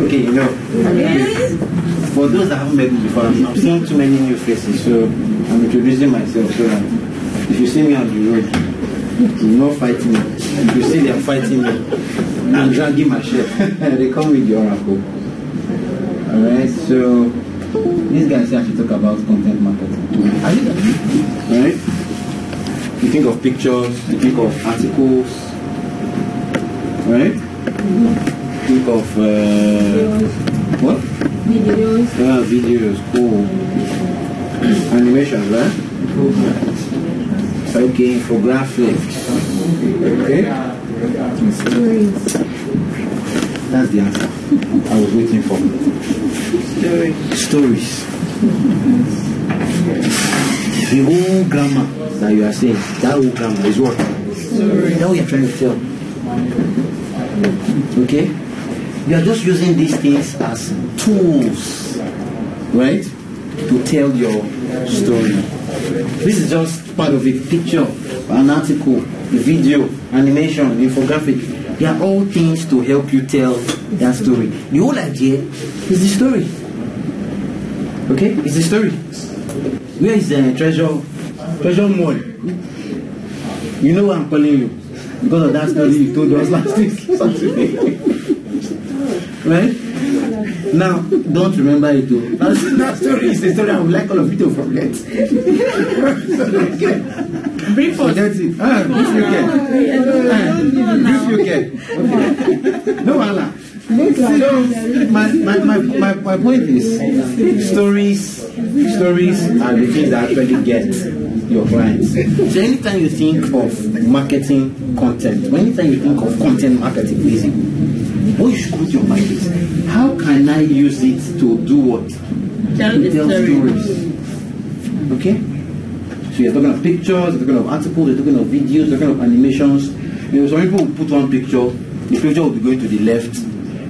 Okay, you know. For those that haven't met me before, I'm seeing too many new faces, so I'm introducing myself so that if you see me on the road, you not fight me. If you see them fighting me, I'm dragging my shirt. They come with the oracle. Alright, so these guys say I should talk about content marketing. Right? You think of pictures, you think of articles, right? Think of what? Videos. Yeah, videos, cool. Animations, right? Okay, infographics. Okay? Stories. That's the answer I was waiting for. Stories. The whole grammar that you are saying, that whole grammar is what? Story. That's what you're trying to tell. Okay? You are just using these things as tools, right? To tell your story. This is just part of a picture, an article, a video, animation, infographic. They are all things to help you tell that story. The whole idea is the story. Okay? It's the story. Where is the treasure mall? You know why I'm calling you? Because of that story you told us last week. Right? Now, don't remember it too. That story is a story I would like all of you to forget. Brief us. Forget it. Brief you get. Okay. No, Allah. So, my point is, stories are the things that actually get your clients. So anytime you think of marketing content, anytime you think of content marketing, basically, what you should put your mind is, how can I use it to do what? Tell stories. Okay? So you're talking of pictures, you're talking of articles, you're talking of videos, you're talking of animations. You know, some people will put one picture, the picture will be going to the left,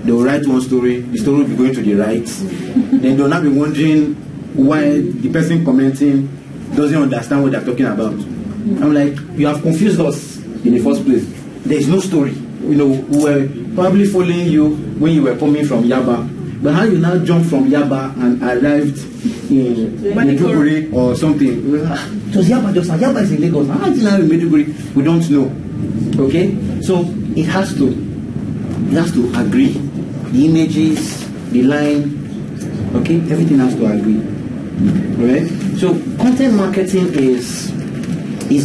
they will write one story, the story will be going to the right. Then they'll not be wondering why the person commenting doesn't understand what they're talking about. I'm like, you have confused us in the first place. There is no story. You know, we were probably following you when you were coming from Yaba. But how you now jump from Yaba and arrived in Maiduguri or something? It was Yaba just. Yaba is in Lagos. How did you now in Maiduguri? We don't know. Okay? So it has to agree. The images, the line, okay? Everything has to agree. Right? So content marketing is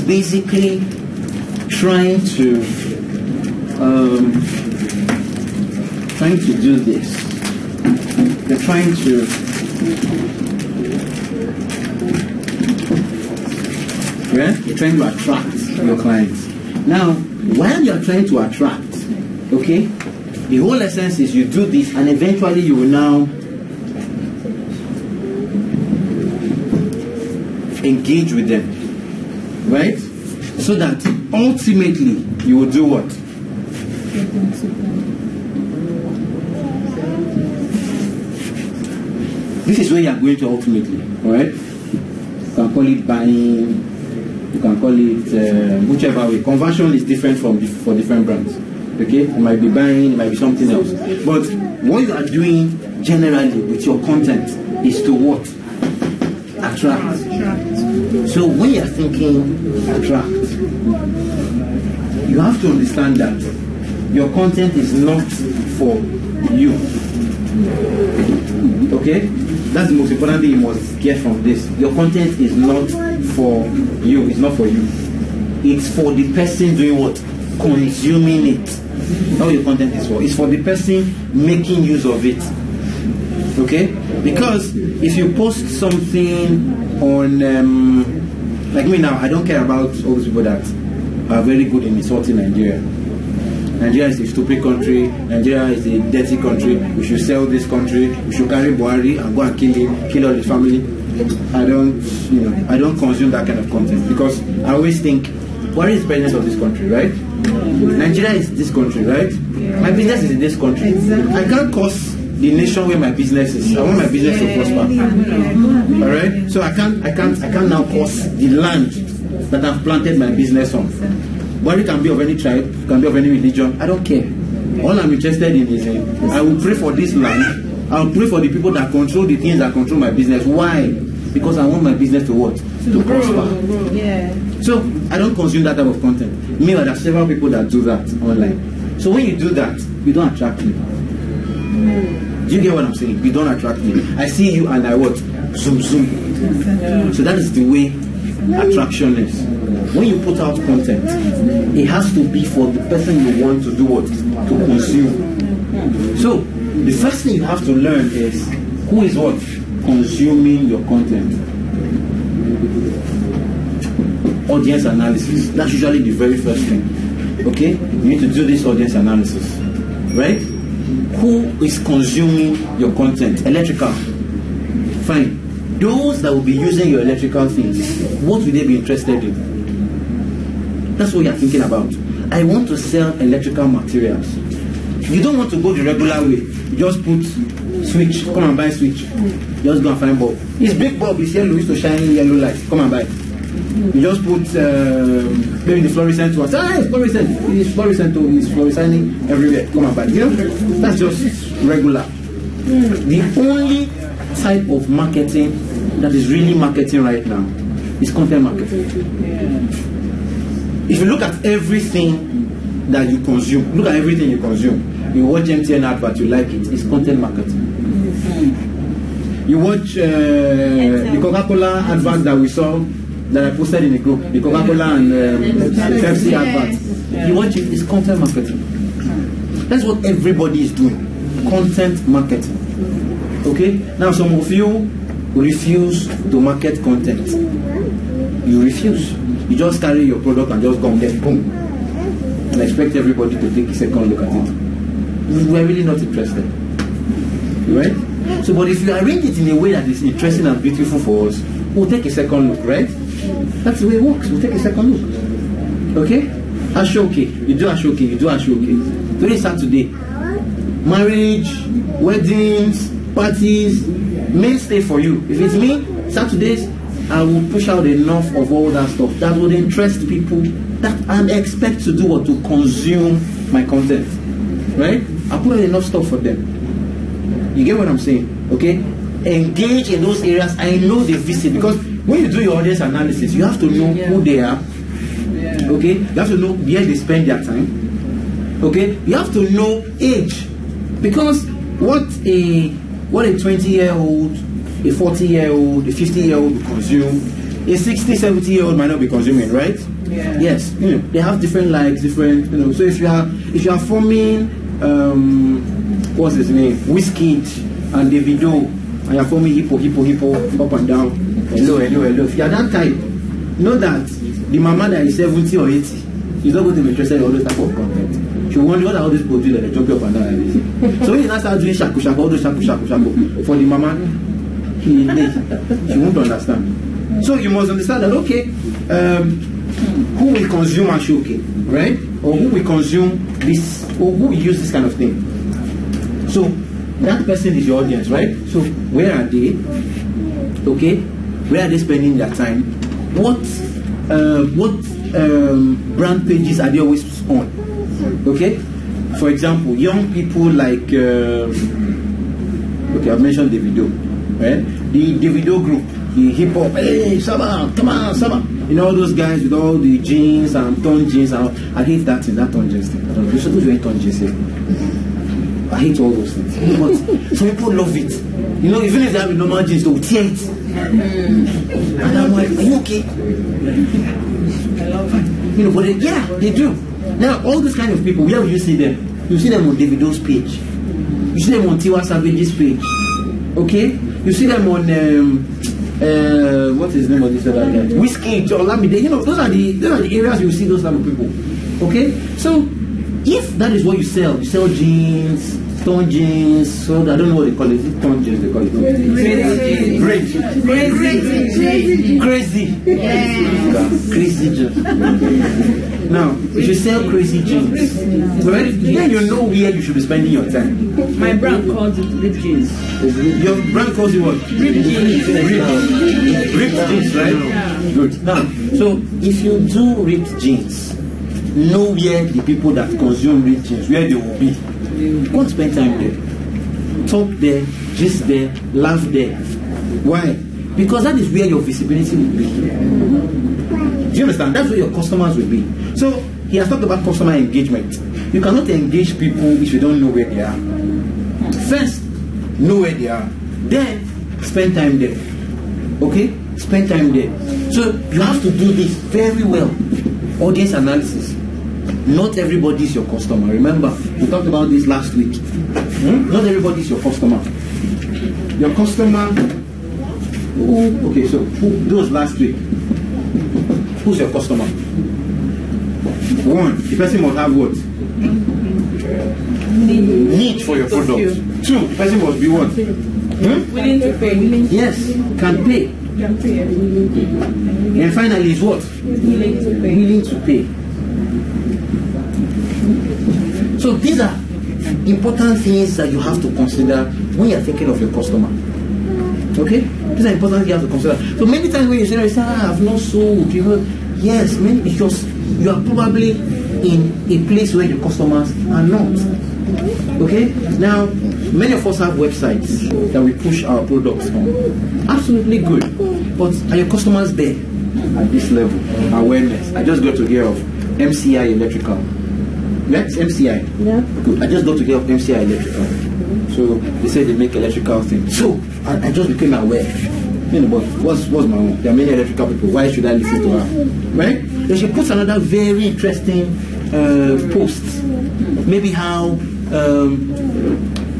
basically trying to do this. They're trying to You're trying to attract your clients. Now, while you're trying to attract, okay, the whole essence is you do this and eventually you will now engage with them, right? So that ultimately you will do what? This is where you are going to ultimately, alright? You can call it buying, you can call it whichever way. Conversion is different for different brands. Okay? It might be buying, it might be something else. But what you are doing generally with your content is to what? Attract. So when you are thinking attract, you have to understand that your content is not for you. Okay? That's the most important thing you must get from this. Your content is not for you. It's not for you. It's for the person doing what? Consuming it. That's what your content is for. It's for the person making use of it. Okay? Because if you post something on, like me now, I don't care about all those people that are very good in insulting Nigeria. Nigeria is a stupid country. Nigeria is a dirty country. We should sell this country. We should carry Buhari and go and kill him, kill all his family. I don't consume that kind of content because I always think Buhari is president of this country, right? Nigeria is this country, right? My business is in this country. I can't curse the nation where my business is. I want my business to prosper. All right. So I can't now curse the land that I've planted my business on. Buhari can be of any tribe, can be of any religion. I don't care. All I'm interested in is I will pray for this land. I will pray for the people that control the things that control my business. Why? Because I want my business to what? To prosper. Yeah. So I don't consume that type of content. Meanwhile, there are several people that do that online. So when you do that, you don't attract me. Do you get what I'm saying? You don't attract me. I see you and I what? Zoom. So that is the way attraction is. When you put out content, it has to be for the person you want to do what? To consume. So the first thing you have to learn is who is what? Consuming your content. Audience analysis. That's usually the very first thing. Okay? You need to do this audience analysis. Right? Who is consuming your content? Electrical. Fine. Those that will be using your electrical things, what will they be interested in? That's what you're thinking about. I want to sell electrical materials. You don't want to go the regular way. You just put switch. Come and buy switch. Just go and find bulb. It's big bulb. It's yellow. It's to shine yellow light. Come and buy. You just put maybe the fluorescent one. It's fluorescent. It's fluorescent. It's fluorescing everywhere. Come and buy. You know, that's just regular. The only type of marketing that is really marketing right now is content marketing. If you look at everything that you consume, look at everything you consume. You watch MTN advert, you like it. It's content marketing. You watch the Coca-Cola advert that we saw, that I posted in the group, the Coca-Cola and Pepsi advert. You watch it, it's content marketing. That's what everybody is doing. Content marketing. Okay? Now some of you refuse to market content. You refuse. You just carry your product and just go and get boom. And expect everybody to take a second look at it. We are really not interested. Right? So, but if you arrange it in a way that is interesting and beautiful for us, we'll take a second look, right? That's the way it works. We'll take a second look. Okay? Ashoke. You do Ashoke. You do Ashoke. Today is Saturday. Marriage, weddings, parties, mainstay for you. If it's me, Saturdays, I will push out enough of all that stuff that would interest people that I expect to do or to consume my content. Right? I put out enough stuff for them. You get what I'm saying? Okay? Engage in those areas. I know they visit, because when you do your audience analysis, you have to know who they are. Okay? You have to know where they spend their time. Okay? You have to know age. Because what a 20-year-old, a 40-year-old, a 50-year-old will consume, a 60, 70-year-old might not be consuming, right? Yeah. Yes. You know, they have different likes, different, you know. So if you are forming what's his name? Wizkid and Davido, and you're forming hippo, up and down. Hello. If you are that type, know that the mama that is 70 or 80 is not going to be interested in all those type of content. She wonder what all these people do that they jump up and down like this. So when you now start doing shaku, all those shaku for the mama, she won't understand. So you must understand that, okay, who will consume Ashoke, right? Or who will consume this, or who will use this kind of thing. So that person is your audience, right? So where are they? Okay, where are they spending their time? What brand pages are they always on? Okay, for example, young people like okay, I've mentioned Davido, right? The Davido group, the hip hop, hey, Saba, come on, Saba. You know all those guys with all the jeans and torn jeans. I hate that thing, that torn jeans thing. You're supposed to hate torn jeans here. I hate all those things. But some people love it. You know, even if they have normal jeans, they will tear it. And I'm like, are you okay? You know, but they do. Now, all these kind of people, where will you see them? You see them on Davido's page. You see them on Tiwa Savage's page. Okay? You see them on what is the name of this other guy? Wizkid, Olamide. You know, those are the areas you see those type of people. Okay? So if that is what you sell jeans, torn jeans, so I don't know what they call it. Is it torn jeans they call it? Crazy. Yeah. Crazy jeans. Now, if you sell crazy jeans, right, then you know where you should be spending your time. My brand calls it ripped jeans. Your brand calls it what? Ripped jeans. Ripped jeans, right? Yeah. Good. Now, so if you do ripped jeans, know where the people that consume ripped jeans, where they will be. Go and spend time there. Talk there, gist there, laugh there. Why? Because that is where your visibility will be. Do you understand? That's where your customers will be. So he has talked about customer engagement. You cannot engage people if you don't know where they are. First, know where they are. Then, spend time there. Okay? Spend time there. So you have to do this very well. Audience analysis. Not everybody is your customer. Remember, we talked about this last week. Not everybody is your customer. Your customer. Okay, so those last week. Who's your customer? One, the person must have what? Need for your product. Two, the person must be what? Willing to pay. Yes, can pay. And finally is what? Willing to pay. Willing to pay. So these are important things that you have to consider when you're thinking of your customer. Okay? These are important things you have to consider. So many times when you say, I've not sold, yes, because you are probably in a place where your customers are not. Okay? Now, many of us have websites that we push our products on. Absolutely good. But are your customers there at this level? Awareness. I just got to hear of MCI Electrical. Right? MCI. Yeah. Good. I just got to hear of MCI Electrical. So they say they make electrical things. So I just became aware. But what's my own? There are many electrical people. Why should I listen to her? Right? Then she puts another very interesting post. Maybe how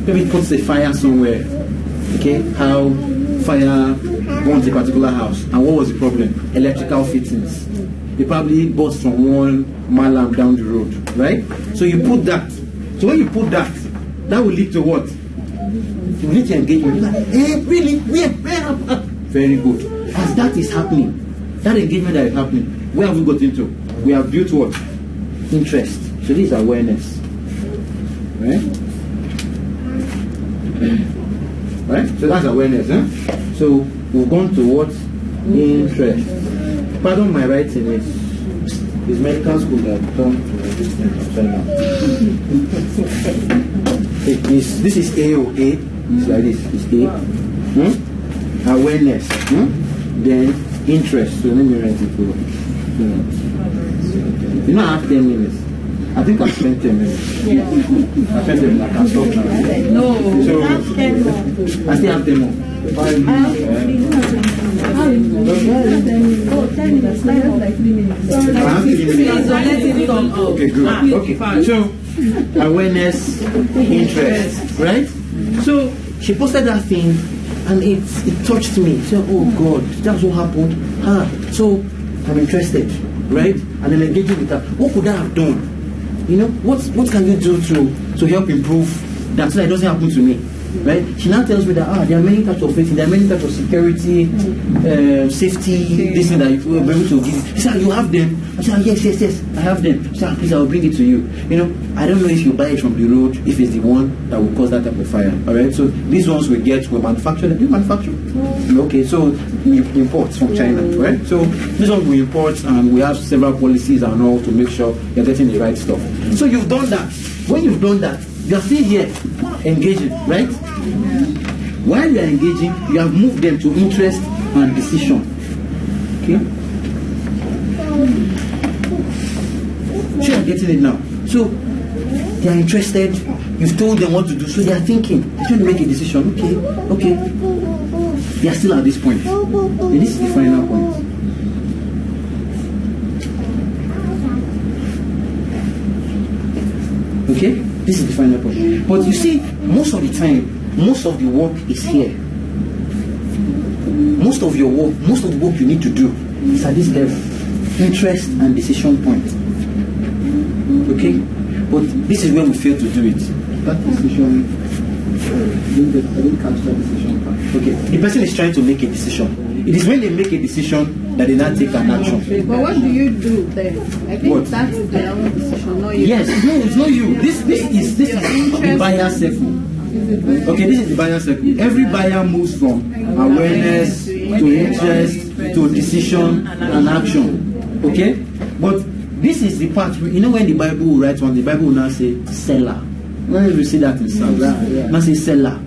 maybe it puts a fire somewhere. Okay? How fire burns a particular house. And what was the problem? Electrical fittings. They probably bought from one malam down the road. Right? So you put that. So when you put that, that will lead to what? You need to engage with like, really? Where? Very good. As that is happening, that engagement that is happening, where have we got into? We have built what? Interest. So this is awareness. Right? Right? So that's awareness. So we've gone to what? Interest. Pardon my writing is medical school that come to this thing. This is A or A. It's like this. It's A. Awareness. Then interest. So let me write it for you. I have 10 minutes. I think I spent 10 minutes. Yeah. I spent 10 minutes. I can stop now. No. So, Have 10 more. I still have 10 more. 5 minutes. Oh, 10 minutes. I have like 3 minutes. I have 3 minutes. So let him talk. Okay, good. Okay. So, awareness, interest, right? So, she posted that thing and it touched me. She said, oh God, that's what happened. So, I'm interested, right? And I'm engaging with her. What could I have done? What can you do to help improve that so that it doesn't happen to me? Right? She now tells me that there are many types of things, there are many types of security, safety, this and that you will be able to give. She said, you have them? I said, yes, I have them. She said, please, I will bring it to you. I don't know if you buy it from the road, if it's the one that will cause that type of fire. Alright, so these ones we manufacture them. Do you manufacture? Okay, so we import from China, right? So these ones we import and we have several policies and all to make sure you're getting the right stuff. So you've done that. When you've done that, you're still here engaging, right? While you're engaging, you have moved them to interest and decision. Okay? So you're getting it now. So they are interested, you've told them what to do, so they are thinking, they're trying to make a decision. Okay. They are still at this point. And this is the final point. Okay? This is the final point. But you see, most of the time, most of the work is here. Most of your work, most of the work you need to do is at this level. Interest and decision point. Okay? But this is where we fail to do it. That decision, I didn't catch that decision part. Okay. The person is trying to make a decision. It is when they make a decision that they now take an action. But what do you do then? I think What? that's their own decision, not you. Yes, no, it's not you. This is the buyer circle. Okay, this is the buyer circle. Every buyer moves from awareness to interest to decision and action. Okay? But this is the part, you know, when the Bible will write one, the Bible will now say seller. When you see that in Psalms, now say seller.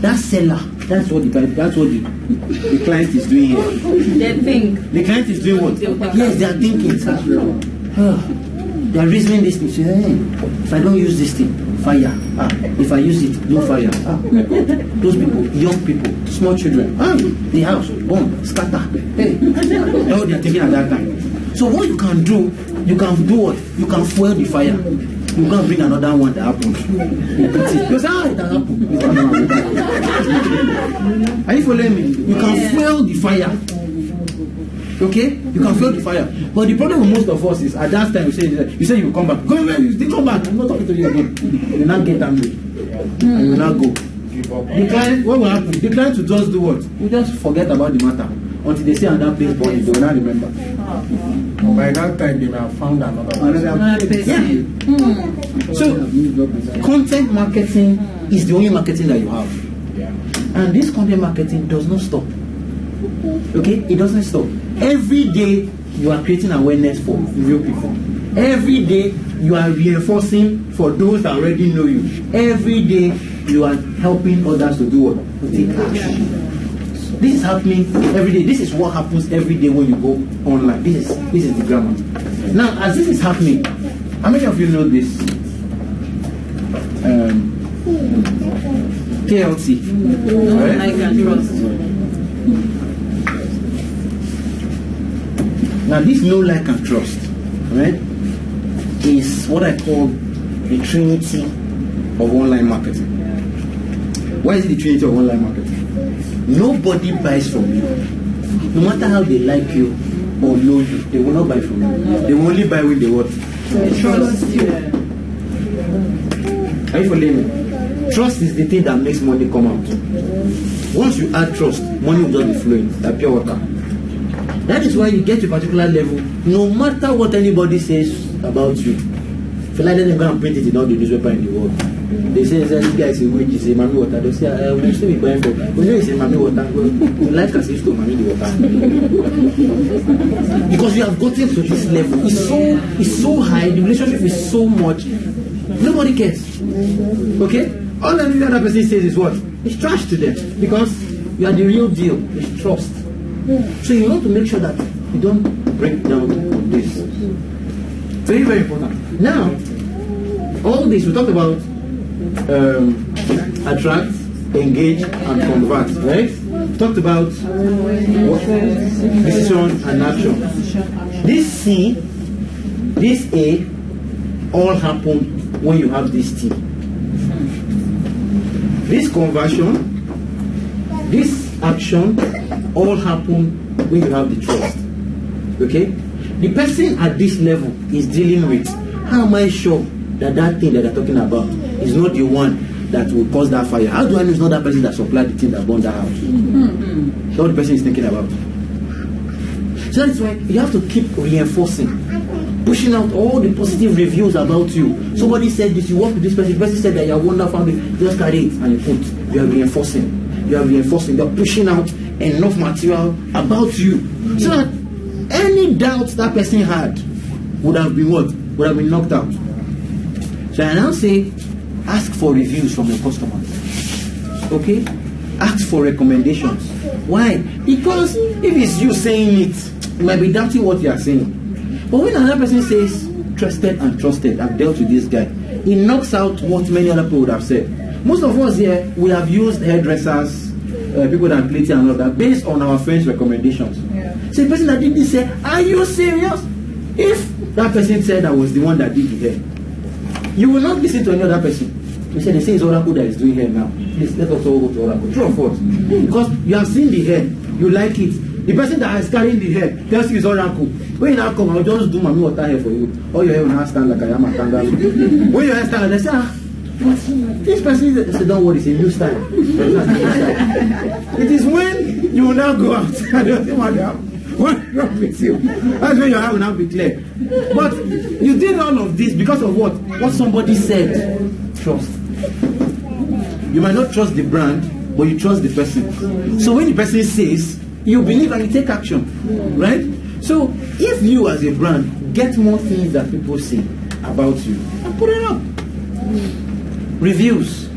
That seller, that's what the Bible, that's what the client is doing here. They think. The client is doing what? Yes, they are thinking. They are reasoning this thing. Say, hey, if I don't use this thing, fire. If I use it, no fire. Those people, young people, small children, the house, bomb, scatter. Hey, that's what they are thinking at that time. So what you can do what? You can fuel the fire. You can bring another one that happened. Because it has happened. Are you following me? You can fuel the fire. Okay? You can fuel the fire. But the problem with most of us is at that time you say you will come back. Go away, you still come back. I'm not talking to you again. You will not get angry. And you will not go. The client, what will happen? The client will just do what? You just forget about the matter. Until they see another place burning, they will not remember. By that time, they may have found another place. Yeah. So, content marketing is the only marketing that you have. Yeah. And this content marketing does not stop. Okay? It doesn't stop. Every day, you are creating awareness for new people. Every day, you are reinforcing for those that already know you. Every day, you are helping others to do what? To take action. This is happening every day. This is what happens every day when you go online. This is the grammar. Now, as this is happening, how many of you know this? KLT. Right? I can trust. Now, this know, like, and trust, right, is what I call the trinity of online marketing. Why is it the trinity of online marketing? Nobody buys from you. No matter how they like you or know you, they will not buy from you. They will only buy when they want. They trust you. Are you following me? Trust is the thing that makes money come out. Once you add trust, money will just be flowing like pure water. That is why you get to a particular level, no matter what anybody says about you. If you like, let them go and print it in all the newspaper in the world. They say this guy is a witch, he's a mommy water. They say, we still be buying for that. We know he's a mommy water. You like us, he's to mommy the water. Because you have gotten to this level. It's so high, the relationship is so much. Nobody cares. Okay? All that the other person says is what? It's trash to them. Because you are the real deal. It's trust. So you want to make sure that you don't break down this. Very, very important. Now, all this, we talked about attract, engage, and convert, right? Talked about decision and action. This C, this A, all happen when you have this T. This conversion, this action, all happen when you have the trust. Okay? The person at this level is dealing with, how am I sure that that thing that they're talking about is not the one that will cause that fire? How do I know it's not that person that supplied the thing that burned that house? That's what the person is thinking about. So that's why you have to keep reinforcing, pushing out all the positive reviews about you. Somebody said this, you work with this person, the person said that you are wonderful, just carry it and you put. You are reinforcing. You are reinforcing. You are pushing out enough material about you so that any doubts that person had would have been what? Would have been knocked out. So I now say, ask for reviews from your customers. Okay? Ask for recommendations. Why? Because if it's you saying it, you might be doubting what you are saying. But when another person says, trusted and trusted, I've dealt with this guy, it knocks out what many other people would have said. Most of us here, we have used hairdressers, people that play and all that, based on our friends' recommendations. Yeah. So the person that did this said, are you serious? If that person said I was the one that did the hair, you will not listen to any other person. You say, they say it's Oracle that is doing hair now. Please, let us all go to Oracle. True or false? Because you have seen the hair, you like it. The person that is carrying the hair tells you it's Oracle. When you now come, I'll just do mommy water hair for you. All your hair will now stand like I am a kangaroo. When your hair stands, they say, this person said, don't worry, it's a new style. It is when you will now go out and they'll say, madam, what's wrong with you? That's when your hair will now be clear. But you did all of this because of what? What somebody said. Trust. You might not trust the brand, but you trust the person. So when the person says, you believe and you take action. Right? So if you as a brand get more things that people say about you and put it up. Reviews,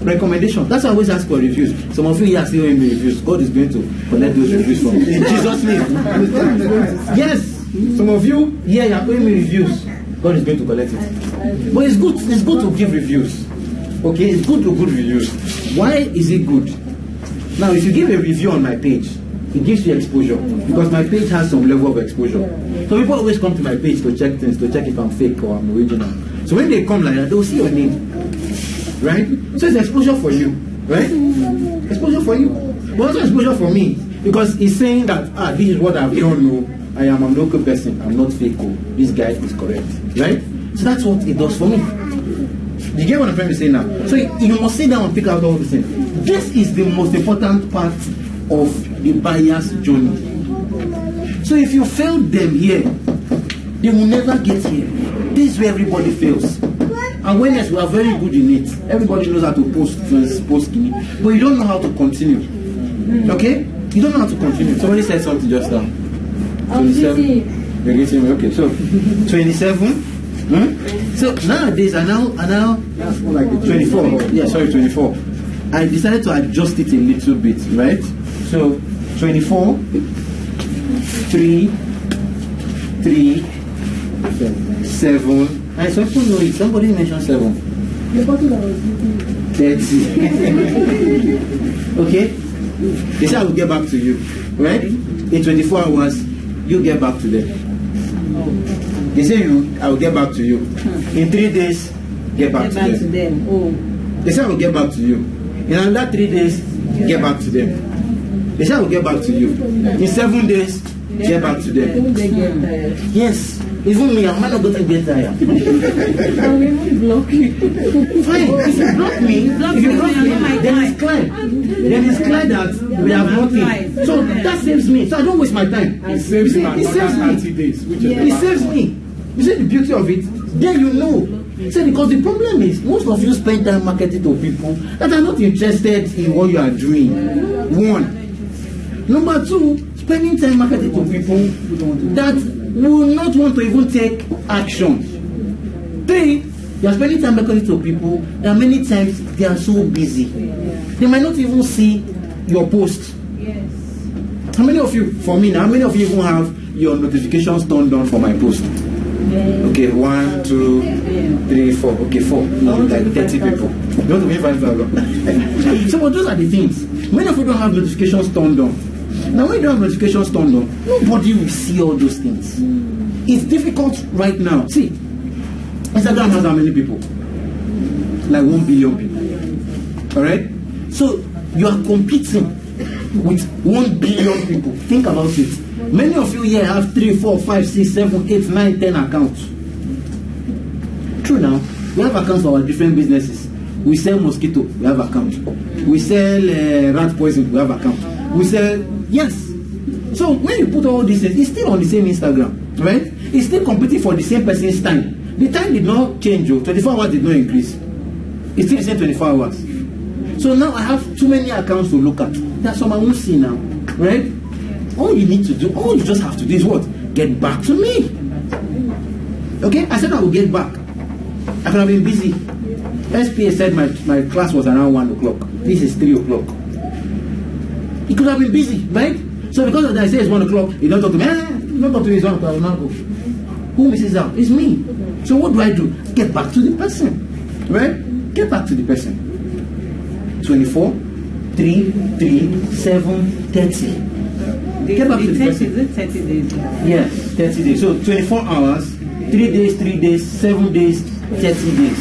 recommendations. That's why I always ask for reviews. Some of you here are still in the reviews. God is going to collect those reviews from you. In Jesus' name. Yes. Some of you here are owing me reviews. God is going to collect it. But it's good. It's good to give reviews. Okay, it's good to give reviews. Why is it good? Now, if you give a review on my page, it gives you exposure because my page has some level of exposure. So people always come to my page to check things, to check if I'm fake or I'm original. So when they come like that, they'll see your name, right? So it's exposure for you, right? Exposure for you, but also exposure for me because it's saying that this is what I've done. No, I am a local person. I'm not fake. This guy is correct, right? So that's what it does for me. You get what I'm trying to say now? So you must sit down and pick out all the things. This is the most important part of the buyer's journey. So if you fail them here, they will never get here. This is where everybody fails. Awareness, we are very good in it. Everybody knows how to post skinny, but you don't know how to continue. Okay? You don't know how to continue. Somebody said something just now. 27. You're getting me? Okay, so 27. So nowadays, I now like 24. Yeah, sorry, 24. I decided to adjust it a little bit, right? So 24, 3, 7. I saw people know it. Somebody mentioned 7. 30. Okay? They said I will get back to you, right? In 24 hours, you get back to them. They say I will get back to you. In 3 days, get back to them. Oh. They say I will get back to you. In another 3 days, get back to them. They say I will get back to you. In 7 days, get back to them. Yes. Even me, I'm not going to get tired. I will even block you. Fine. If you block me, then it's clear. Then it's clear that we have nothing. So that saves me. So I don't waste my time. It saves me. It saves me. 30 days, which is it saves me. You see the beauty of it? Then you know. See, because the problem is most of you spend time marketing to people that are not interested in what you are doing. One. Number two, spending time marketing to people that will not want to even take action. 3, you are spending time marketing to people that many times they are so busy. They might not even see your post. Yes. How many of you, for me now, how many of you even have your notifications turned on for my post? Okay, 1, 2, 3, 4. Okay, 4. No, like 30 people. You want to be 5,000. So, but those are the things. Many of you don't have notifications turned on. Now, when you don't have notifications turned on, nobody will see all those things. It's difficult right now. See, Instagram has how many people? Like 1 billion people. Alright? So, you are competing with 1 billion people. Think about it. Many of you here have 3, 4, 5, 6, 7, 8, 9, 10 accounts. True now. We have accounts for our different businesses. We sell mosquito, we have account. We sell rat poison, we have account. We sell, yes. So when you put all these things, it's still on the same Instagram, right? It's still competing for the same person's time. The time did not change, 24 hours did not increase. It's still the same 24 hours. So now I have too many accounts to look at. That's what I won't see now, right? All you need to do, all you just have to do is what? Get back to me. Okay? I said I will get back. I could have been busy. SPA said my class was around 1 o'clock. This is 3 o'clock. He could have been busy, right? So because of that, I say it's 1 o'clock. He don't talk to me. Don't talk to me, it's 1 o'clock. I will not go. Who misses out? It's me. So what do? Get back to the person. Right? Get back to the person. 24, 3, 7, 30. Get back to the person. 30 days. Yes, 30 days. So 24 hours, 3 days, 3 days, 7 days, 30 days.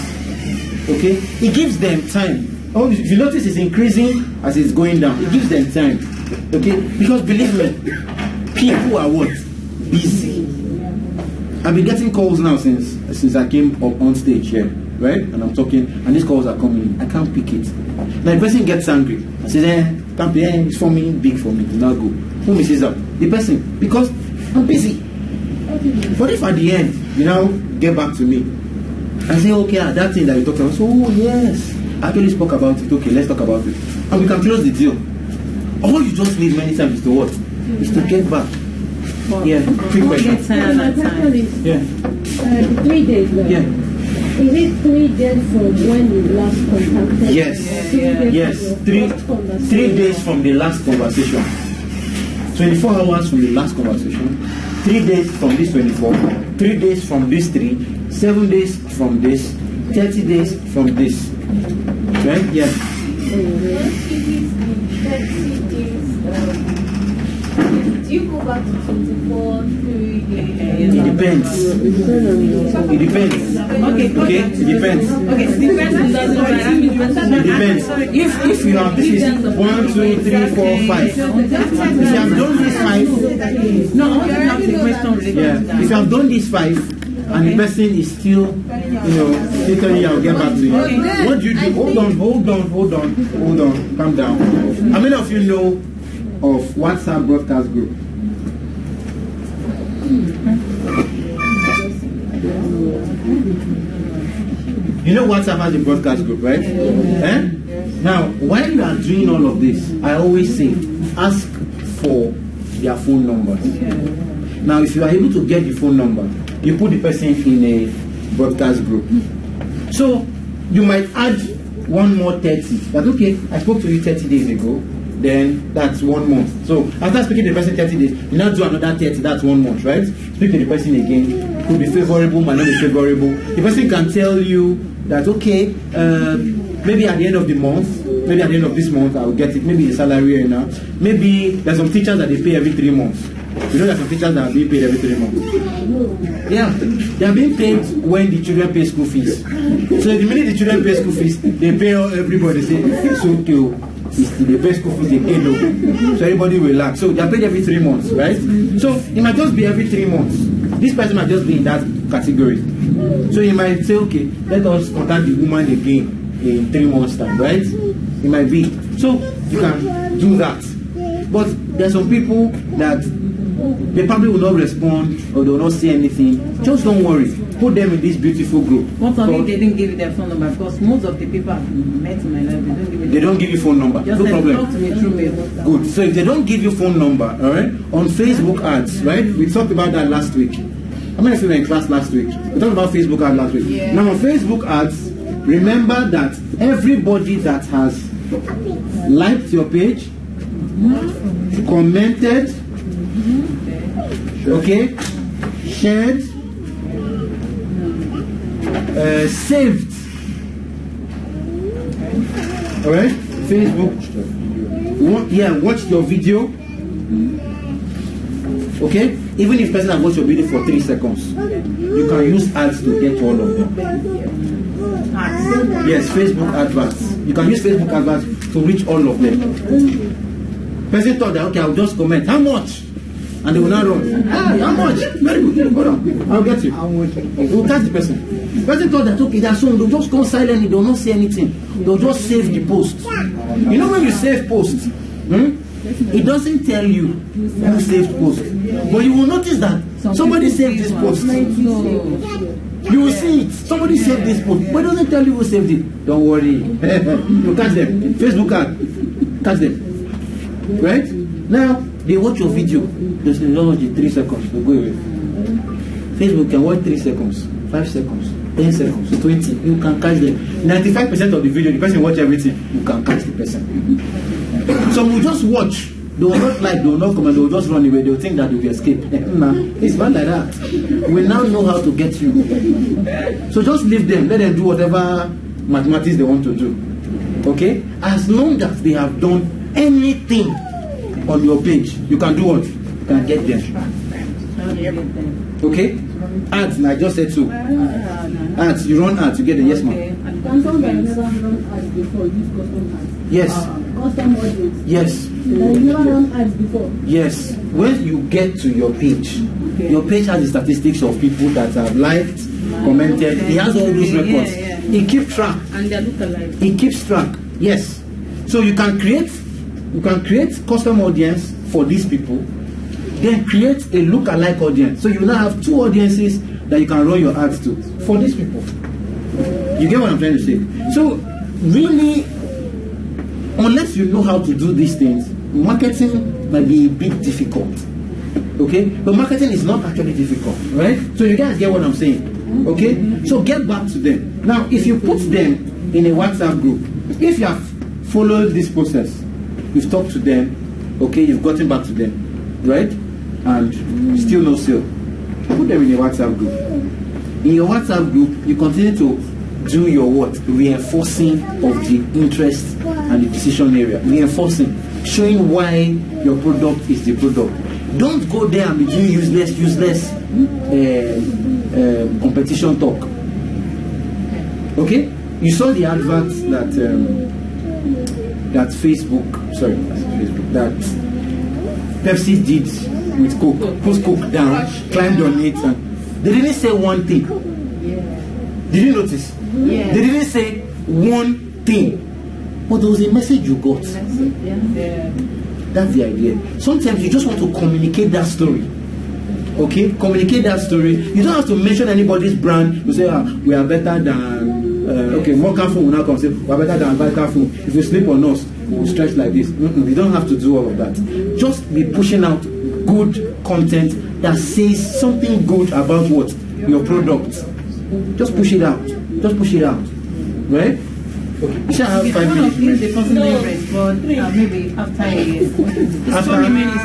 Okay? It gives them time. Oh, if you notice it's increasing as it's going down, it gives them time. Okay? Because believe me, people are what? Busy. I've been getting calls now since I came up on stage here, right? And I'm talking, and these calls are coming in. I can't pick it. Now the person gets angry. I say, can't be, it's for me, big for me, now go. Who misses out? The person. Because I'm busy. But if at the end, you now get back to me and say, okay, that thing that you talked about, so yes, I actually spoke about it, okay, let's talk about it. And we can close the deal. All you just need many times is to what? Is to get back. Yeah, quick question. Actually, Yeah. 3 days. Yeah. Is it 3 days from when you last contacted? Yes. Yes. 3 days from the last conversation. 24 hours from the last conversation. 3 days from this 24. 3 days from this 3. 7 days from this. 30 days from this. Right? Yeah. Do you go back to 24, 3 days? It depends. It depends. Okay. Okay? It depends. Okay, the person doesn't know. It depends. If you have, this is 1, 2, 3, 4, 5. If you have done these 5, No, I want to ask the question related to yeah. that. If you have done these 5, and the person is still, still telling you, I'll get back to you. What do you do? Hold on. Calm down. How many of you know of WhatsApp broadcast group? You know WhatsApp has a broadcast group, right? Eh? Now, while you are doing all of this, I always say, ask for their phone numbers. Now, if you are able to get the phone number, you put the person in a broadcast group. So, you might add one more 30. That's okay, I spoke to you 30 days ago, then that's 1 month. So, after speaking to the person 30 days, you now do another 30, that's 1 month, right? Speak to the person again, could be favorable, might not be favorable. The person can tell you that, okay, maybe at the end of the month, maybe at the end of this month, I will get it, maybe the salary now. Maybe there's some teachers that they pay every 3 months. You know, there's some teachers that are being paid every 3 months. Yeah, they are being paid when the children pay school fees. So the minute the children pay school fees, they pay everybody. They say, it's okay. They pay school fees, they pay low. So everybody will relax. So they are paid every 3 months, right? So it might just be every 3 months. This person might just be in that category. So you might say, okay, let us contact the woman again in 3 months' time, right? It might be. So you can do that. But there are some people that they probably will not respond or they will not say anything. Just don't worry. Put them in this beautiful group. What if they didn't give you their phone number? Because most of the people I've met in my life, they don't give you phone number. Just no problem. Talk to me through mail. Good. So if they don't give you phone number, all right, on Facebook ads, right? We talked about that last week. How many of you were in class last week? We talked about Facebook ads last week. Yeah. Now on Facebook ads, remember that everybody that has liked your page, commented, okay, shared, saved, all right, Facebook, watched your video, okay, even if person has watched your video for 3 seconds, you can use ads to get all of them. Yes, Facebook adverts. You can use Facebook adverts to reach all of them. Person thought that, okay, I'll just comment. How much? And they will not run. How much? Very good. Hold on. I'll get you. We'll catch the person. Person thought that, okay, that's soon. They'll just go silent. They'll not say anything. They'll just save the post. You know when you save posts, it doesn't tell you who saved post. But you will notice that somebody saved this post. You will see it. Somebody saved this post. But it doesn't tell you who saved it. Don't worry. You catch them. Facebook ad. Catch them. Right? Now, they watch your video. They say, no, 3 seconds. They go away. Facebook can watch 3 seconds, 5 seconds, 10 seconds, 20. You can catch them. 95% of the video, the person watch everything. You can catch the person. Some will just watch. They will not like, they will not comment, they will just run away. They will think that they will escape. Nah, it's not like that. We now know how to get you. So just leave them. Let them do whatever mathematics they want to do. Okay? As long as they have done anything on your page, you can do what? You can get them. Okay? Ads, I just said so. Ads, you run ads, you get it. Yes, ma'am. Can somebody never run ads before use custom ads? Yes. Custom audience. Yes. You never run ads before. Yes. When you get to your page, your page has the statistics of people that have liked, commented. It has all those records. It keeps track. And they look alike. It keeps track. Yes. So you can create custom audience for these people, then create a look-alike audience. So you now have 2 audiences that you can run your ads to for these people. You get what I'm trying to say? So really, unless you know how to do these things, marketing might be a bit difficult. Okay? But marketing is not actually difficult, right? So you guys get what I'm saying. Okay? So get back to them. Now, if you put them in a WhatsApp group, if you have followed this process, you've talked to them, okay, you've gotten back to them, right? And still no sale. Put them in a WhatsApp group. In your WhatsApp group, you continue to do your what? Reinforcing of the interest and the decision area. Reinforcing. Showing why your product is the product. Don't go there and be doing useless competition talk. Okay? You saw the adverts that that Pepsi did with Coke. Pushed Coke down, climbed on it, and they didn't say one thing. Did you notice? Yeah. They didn't say one thing. But there was a message you got. That's the idea. Sometimes you just want to communicate that story. Okay? Communicate that story. You don't have to mention anybody's brand. You say, we are better than, okay, Mocha phone will now come say, we are better than Vital phone. If you sleep on us, we will stretch like this. You don't have to do all of that. Just be pushing out good content that says something good about what? Your product. Just push it out. Just push it out. Right? Okay. You should have 5 minutes. If the person didn't respond, maybe after a year. After So many minutes,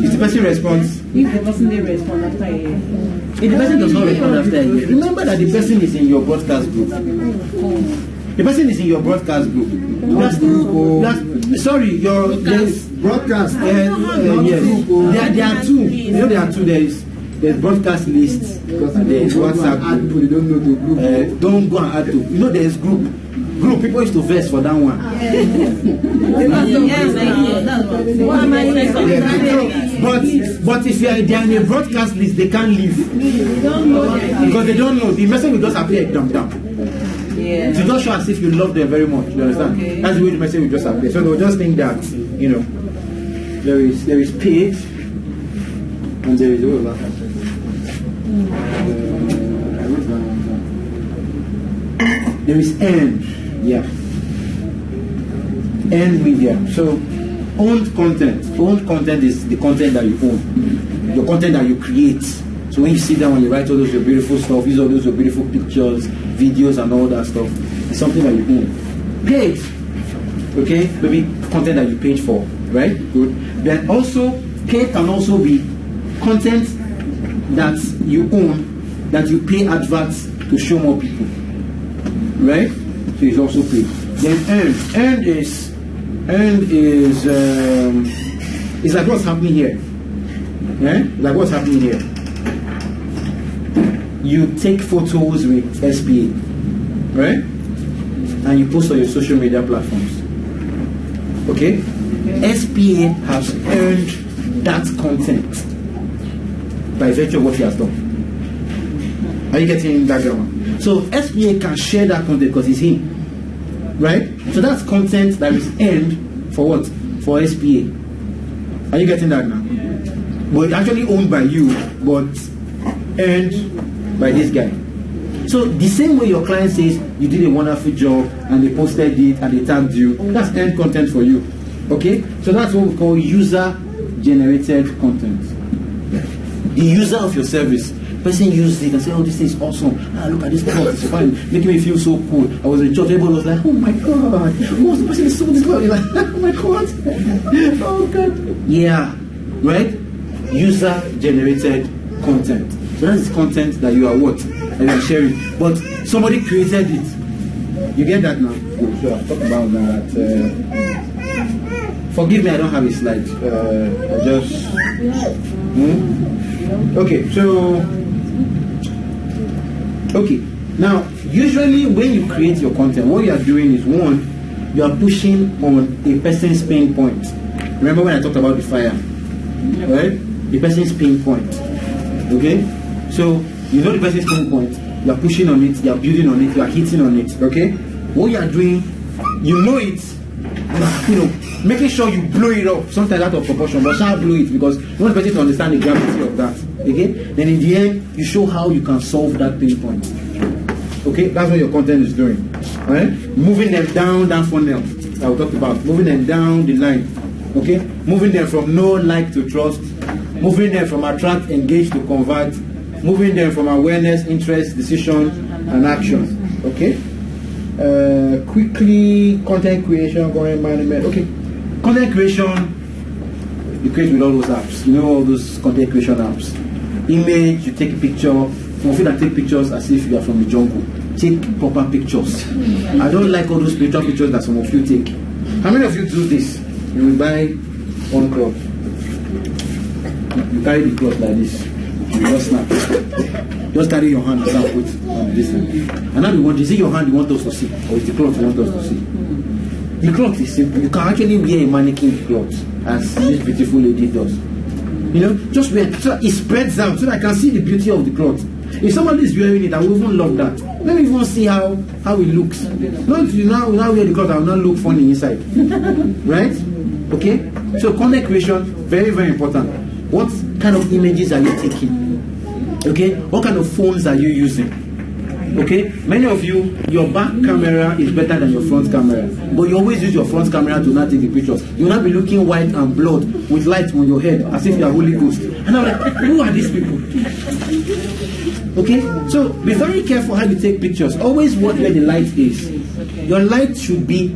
if the person responds, if the person didn't respond after a year. if the person does not respond after a year, remember that the person is in your broadcast group. The person is in your broadcast group. Sorry, your broadcast. Yes. There are two. You know, there are two. There's broadcast lists and there's WhatsApp group. They don't know the group. Don't go and add to. You know, there's group. People used to verse for that one. But if they are in a broadcast list, they can't leave because they don't know. The message will just appear dumb. Yeah. To just show as if you love them very much. You understand? Okay. That's the way the message will just appear. So they'll just think that, you know, there is page and there is what that. There is end. Yeah. End media. So owned content. Owned content is the content that you own. Your content that you create. So when you sit down and you write all those your beautiful stuff, use all those your beautiful pictures, videos and all that stuff, it's something that you own. Paid. Okay? Maybe content that you paid for. Right? Good. Then also, paid can also be content that you own, that you pay adverts to show more people. Right? So it's also paid. Then earned is it's like what's happening here. Yeah? Like what's happening here. You take photos with SPA, right? And you post on your social media platforms. Okay? SPA has earned that content by virtue of what he has done. Are you getting that grammar? So SPA can share that content because it's him, right? So that's content that is earned for what? For SPA. Are you getting that now? But it's actually owned by you, but earned by this guy. So the same way your client says you did a wonderful job and they posted it and they tagged you, that's earned content for you. Okay? So that's what we call user generated content. The user of your service. Person used it and said, oh, this thing is awesome. Look at this product, it's fine, making me feel so cool. I was in church, everybody was like, oh my god, oh, the person is so this product. Like, oh my god, oh god. Yeah, right? User generated content. So that is content that you are what? That you are sharing. But somebody created it. You get that now? Sure, I'll talk about that. Forgive me, I don't have a slide. I just. Okay, so. Okay, now usually when you create your content, what you are doing is one, you are pushing on a person's pain point. Remember when I talked about the fire, right? The person's pain point. Okay, so you know the person's pain point. You are pushing on it. You are building on it. You are hitting on it. Okay, what you are doing, you know it. You know, making sure you blow it up, sometimes out of proportion, but shall blow it because you want the person to understand the gravity of that. Okay? Then in the end, you show how you can solve that pain point. Okay? That's what your content is doing. Alright? Moving them down that funnel that we talked about. Moving them down the line. Okay? Moving them from no like to trust moving them from attract, engage to convert, moving them from awareness, interest, decision, and action. Okay? Quickly, content creation, content management. Okay, content creation, you create with all those apps. You know all those content creation apps. Image, you take a picture. Some of you that take pictures as if you are from the jungle. Take proper pictures. I don't like all those spiritual pictures that some of you take. How many of you do this? You will buy one cloth. You carry the cloth like this. You just snap. Just carry your hand and start put on this thing. And now you want, is it your hand you want us to see? Or is the cloth you want us to see? The cloth is simple. You can actually wear a mannequin cloth as this beautiful lady does. You know, just wear so it spreads out so that I can see the beauty of the cloth. If somebody is wearing it, I will even love that. Let me even see how it looks. Not you now wear the cloth, I will not look funny inside. Right? Okay? So content creation, very, very important. What kind of images are you taking? Okay? What kind of phones are you using? Okay? Many of you, your back camera is better than your front camera. But you always use your front camera to not take the pictures. You will not be looking white and blood with light on your head as if you are Holy Ghost. And I'm like, who are these people? Okay? So be very careful how you take pictures. Always watch where the light is. Your light should be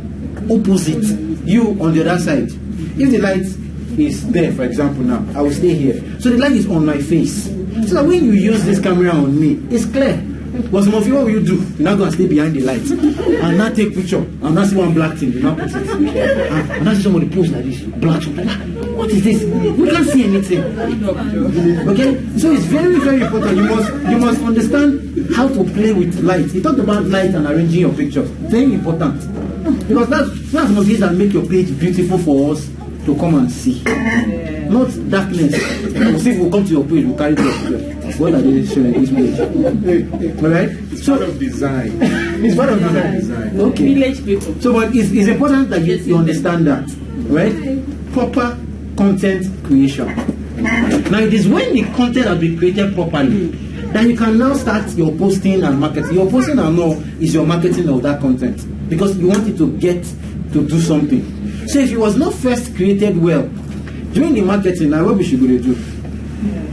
opposite. You on the other side. If the light is there, for example now, I will stay here. So the light is on my face. So that when you use this camera on me, it's clear. But some of you, what will you do? You're not going to stay behind the light and not take picture and not see one black thing. You not put it. And not see somebody post like this, black. What is this? We can't see anything. Okay? So it's very, very important. You must understand how to play with light. He talked about light and arranging your pictures. Very important. Because that's some of these that make your page beautiful for us to come and see. Not darkness. We'll see if we'll come to your page, we'll carry the picture. What are they showing this page? Alright? It's part of design. It's part of design. Okay. Village people. So but it's important that you understand that. Right? Proper content creation. Now it is when the content has been created properly that you can now start your posting and marketing. Your posting and all is your marketing of that content. Because you want it to get to do something. So if it was not first created well, during the marketing, now what we should do?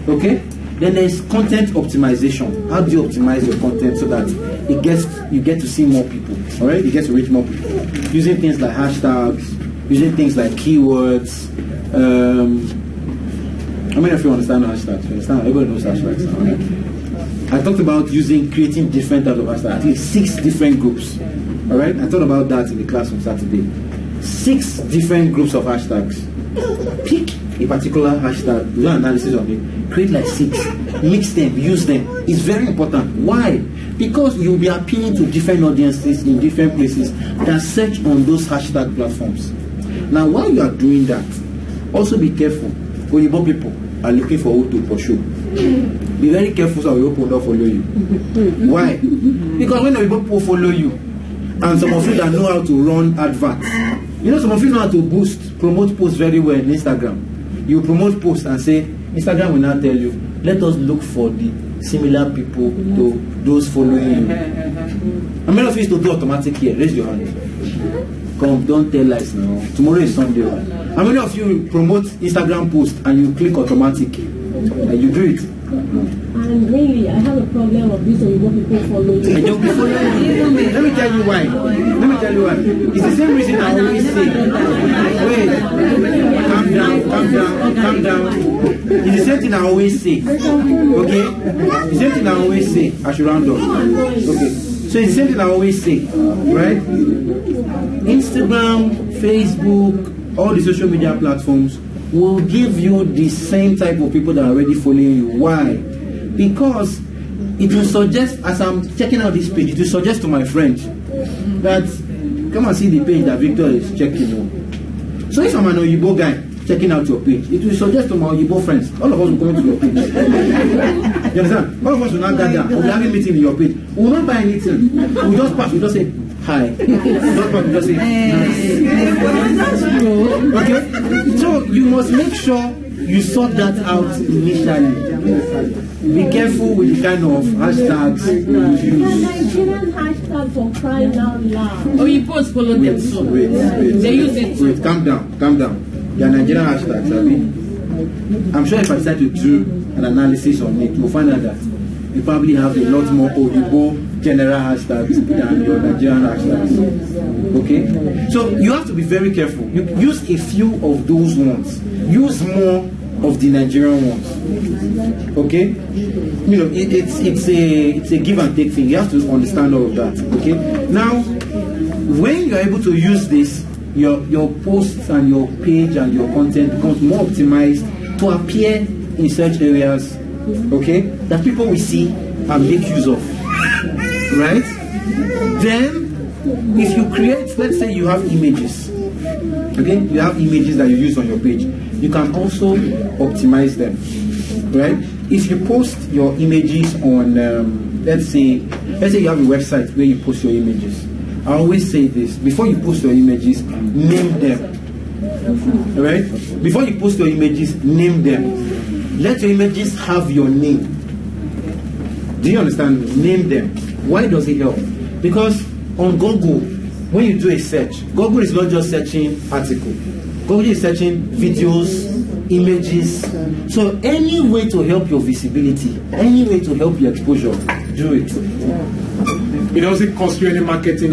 Okay? Then there is content optimization. How do you optimize your content so that you get to see more people? Alright? You get to reach more people. Using things like hashtags, using things like keywords. How many of you understand hashtags? You understand? Everybody knows hashtags. Right? I talked about creating different types of hashtags. At least 6 different groups. Alright? I thought about that in the class on Saturday. 6 different groups of hashtags. Pick a particular hashtag, do an analysis of it, create like 6, mix them, use them. It's very important. Why? Because you'll be appealing to different audiences in different places that search on those hashtag platforms. Now, while you are doing that, also be careful. Oyibo people are looking for who to pursue. Be very careful so Oyibo will not follow you. Why? Because when Oyibo people follow you, and some of you that know how to run adverts, you know, some of you know how to promote posts very well in Instagram. You promote posts and say, Instagram will now tell you, let us look for the similar people to those following you. How many of you used to do automatic here? Raise your hand. Come, don't tell lies now. Tomorrow is Sunday. How many of you promote Instagram post and you click automatic? And you do it? And really, I have a problem of this Oyibo people following you. And they'll be following you. Let me tell you why. It's the same reason I always say, wait, calm down. It's the same thing I always say. Okay? The same thing I always say. I should round up. Okay. So it's the same thing I always say. Right? Instagram, Facebook, all the social media platforms will give you the same type of people that are already following you. Why? Because it will suggest, as I'm checking out this page, it will suggest to my friend that come and see the page that Victor is checking on. So if I'm an Oyibo guy checking out your page, it will suggest to my Oyibo friends, all of us will come to your page. You understand? All of us will not gather, we'll be having a meeting in your page. We will not buy anything. We'll just pass, we'll just say hi. We'll just say nice. Okay? So you must make sure you sort that out initially. Be careful with the kind of hashtags you use. Nigerian hashtag for crying out loud. Oh, you post follow them so. Wait. They use it. Wait, calm down. They are Nigerian hashtags, Abi. I'm sure if I decide to do an analysis on it, you'll find out that you probably have a lot more Oyibo general hashtags than your Nigerian hashtags. Okay? So you have to be very careful. You use a few of those ones. Use more of the Nigerian ones. Okay? You know, it's a give and take thing. You have to understand all of that. Okay? Now, when you're able to use this, your posts and your page and your content becomes more optimized to appear in search areas, okay, that people will see and make use of, right? Then, if you create, let's say you have images, okay, you have images that you use on your page, you can also optimize them, right? If you post your images on, let's say you have a website where you post your images. I always say this, before you post your images, name them. Alright? Before you post your images, name them. Let your images have your name. Do you understand? Name them. Why does it help? Because on Google, when you do a search, Google is not just searching article. Google is searching videos, images. So any way to help your visibility, any way to help your exposure, do it. It doesn't cost you any marketing